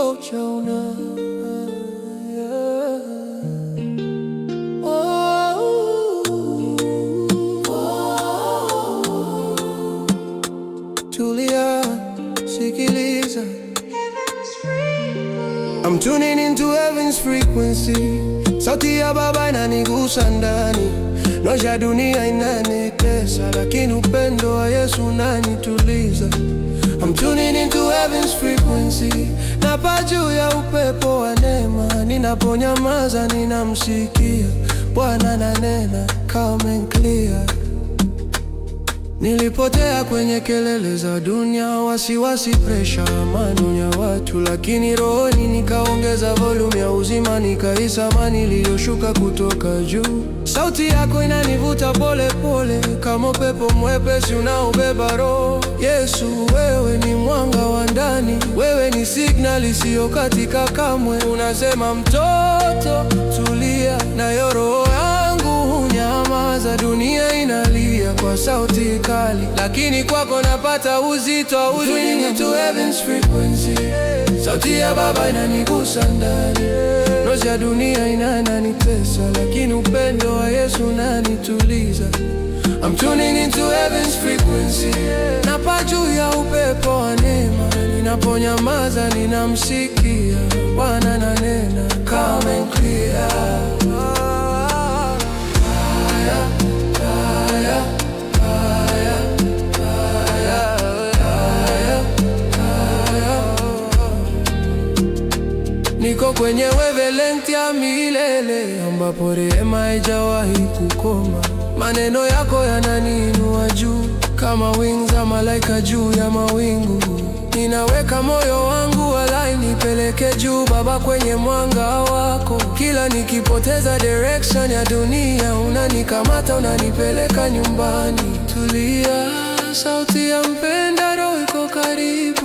ngoja una tulia, sikiliza. I'm tuning into heaven's frequency. Sauti ya Baba inanigusa ndani. Noja dunia inanitesa, lakini upendo wa Yesu unanituliza. I'm tuning into heaven's frequency. Napaa juu ya upepo wa neema. Ninaponyamaza ninamsikia Bwana ananena calm and clear. Nilipotea kwenye kelele za dunia, wasiwasi, pressure, maneno ya watu, lakini rohoni nikaongeza volume ya uzima, nikahisi amani iliyoshuka kutoka juu. Sauti yako inanivuta pole pole, kama upepo mwepesi unaobeba roho. Yesu, wewe ni mwanga wa ndani, wewe ni signal isiyokatika kamwe. Unasema mtoto tulia, nayo roho yangu hunyamaza. Dunia inalia kwa sauti kali, lakini kwako napata uzito. Tuning into heaven's frequency. Sauti ya Baba inanigusa ndani. Nozi ya dunia inanitesa, lakini upendo wa Yesu unanituliza. I'm tuning into heaven's frequency. Napaa juu ya upepo wa neema. Ninaponyamaza ninamsikia Bwana ananena calm and clear. Niko kwenye wavelength ya milele, ambapo rehema haijawahi kukoma. Maneno yako yananiinua juu, kama wings za malaika juu ya mawingu. Ninaweka moyo wangu alai, nipeleke juu Baba, kwenye mwanga wako. Kila nikipoteza direction ya dunia, unanikamata, unanipeleka nyumbani. Tulia, sauti ya mpenda, roho iko karibu.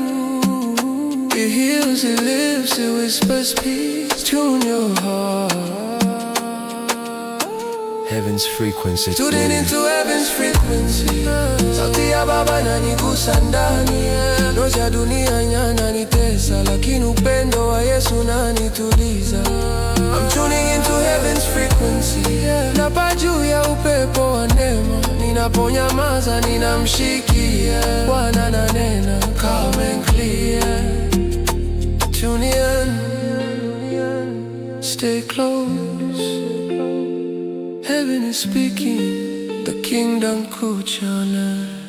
He heals, he lives, he whispers peace. Tune your heart. Heaven's frequency. Tuning into heaven's frequency. Sauti ya Baba inanigusa ndani. Nozi ya dunia inanitesa, lakini upendo wa Yesu unanituliza. I'm tuning into heaven's frequency. Napaa juu ya upepo wa neema. Ninaponyamaza ninamsikia Bwana ananena calm and clear. Tune in, stay close. Heaven is speaking, the kingdom kuja.